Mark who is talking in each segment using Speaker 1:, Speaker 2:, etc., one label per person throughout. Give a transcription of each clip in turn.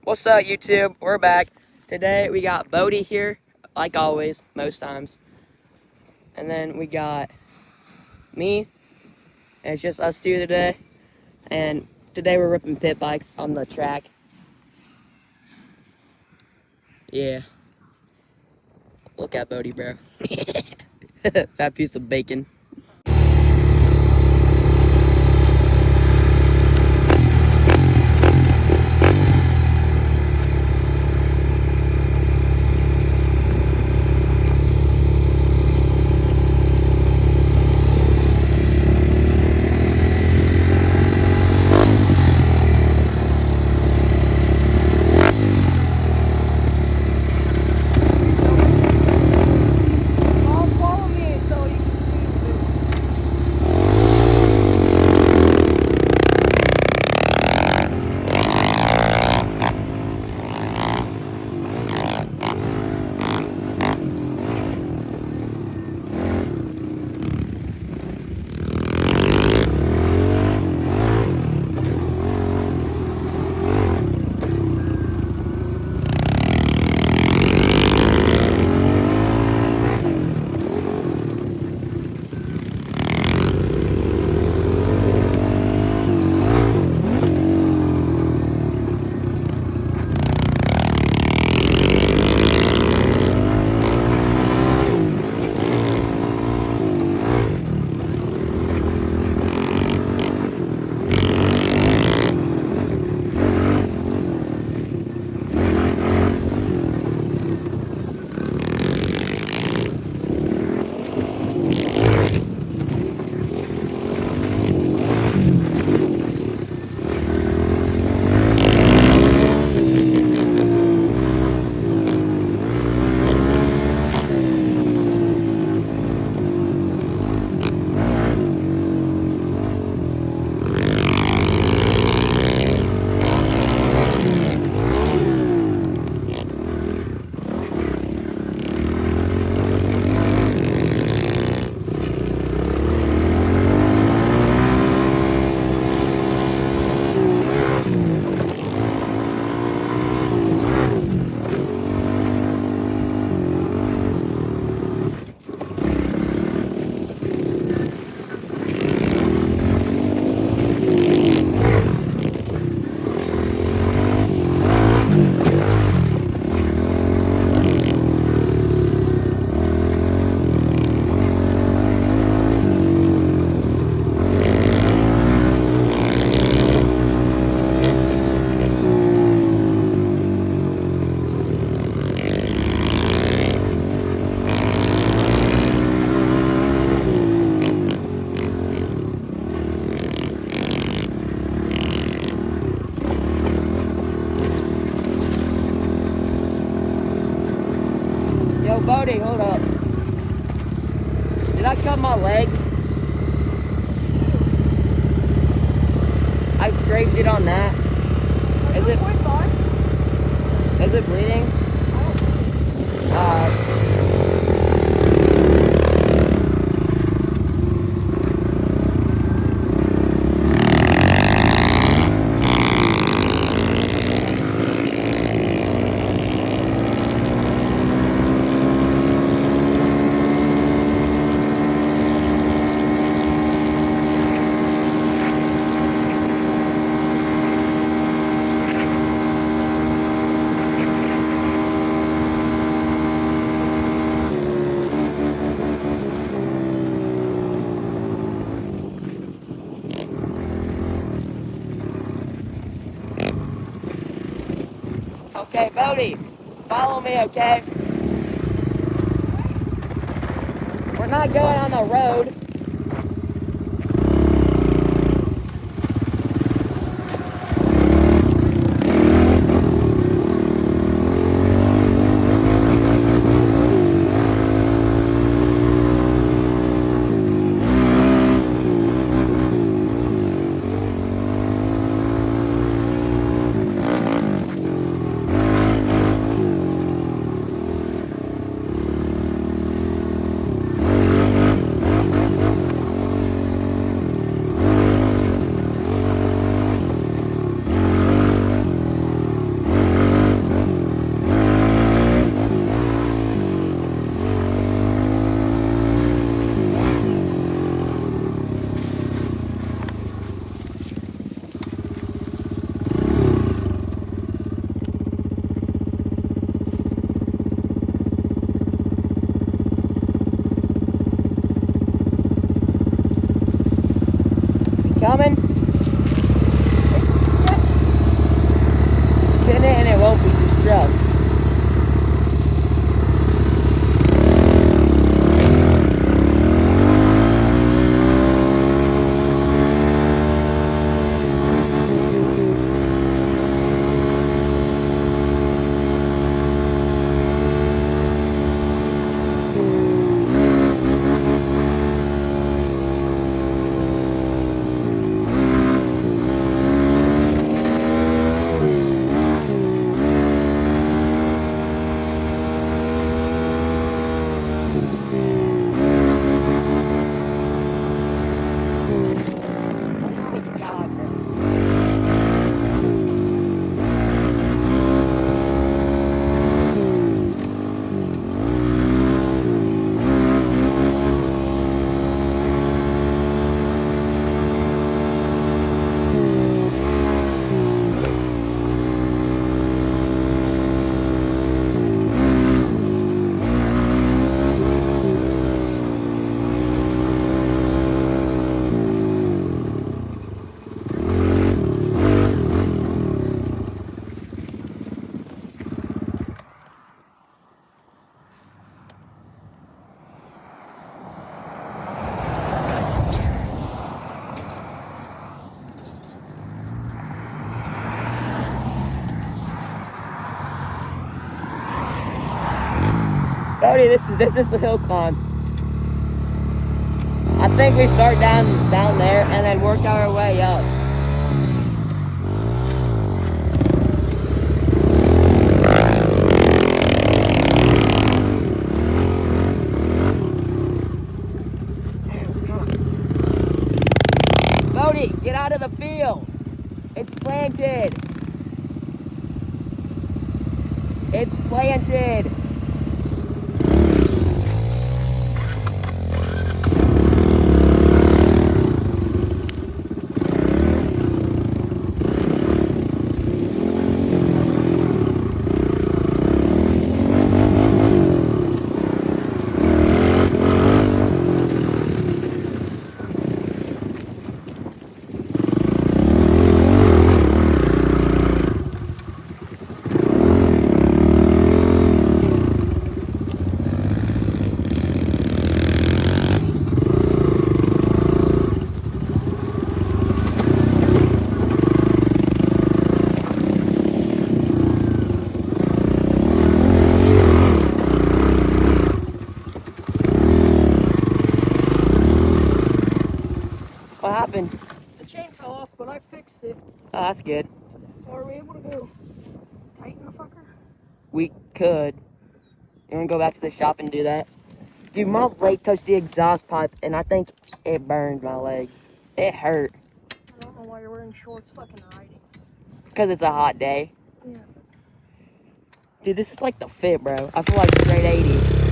Speaker 1: What's up, YouTube? We're back. Today we got Bodie here, like always, most times. And then we got me, and it's just us two today. And today we're ripping pit bikes on the track. Yeah. Look at Bodie, bro. Fat piece of bacon. Yo, Bodie, hold up. Did I cut my leg? I scraped it on that. Is it bleeding? Okay, Bodie, follow me, okay? We're not going on the road. and it won't be distressed. Bodie, this is the hill climb. I think we start down there and then work our way up. Bodie, get out of the field. It's planted. It's planted. What happened?
Speaker 2: The chain fell off, but I fixed it.
Speaker 1: Oh, that's good.
Speaker 2: Are we able to go tighten the fucker?
Speaker 1: We could. You want to go back to the shop and do that? Dude, my leg touched the exhaust pipe, and I think it burned my leg. It hurt.
Speaker 2: I don't know why you're wearing shorts fucking hiding.
Speaker 1: Because it's a hot day.
Speaker 2: Yeah.
Speaker 1: Dude, this is like the fit, bro. I feel like straight 80.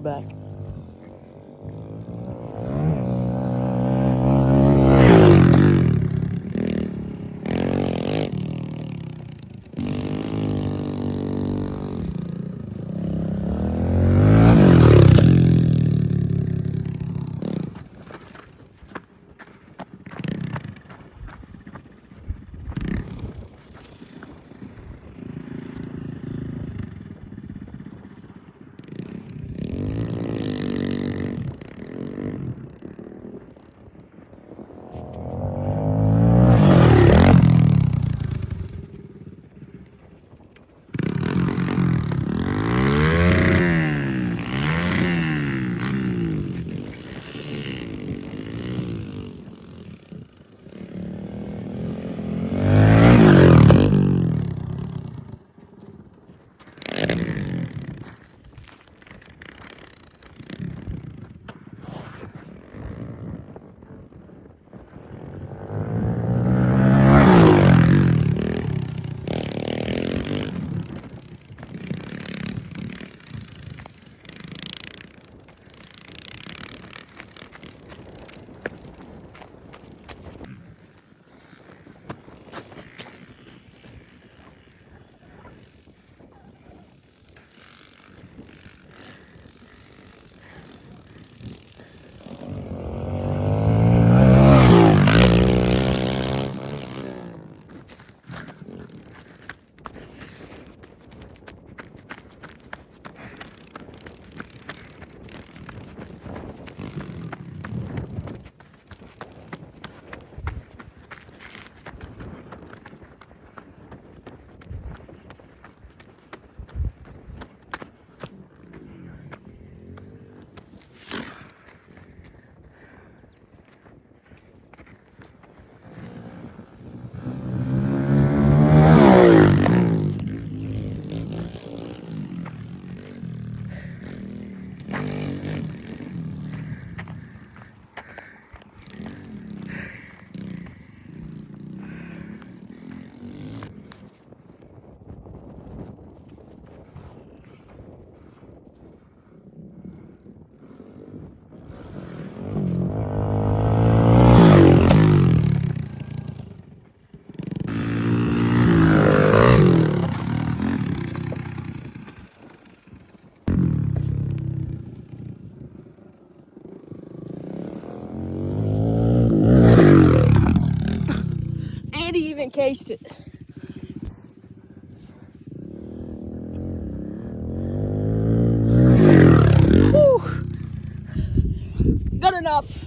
Speaker 1: back.
Speaker 2: And he even cased it. Whew. Good enough.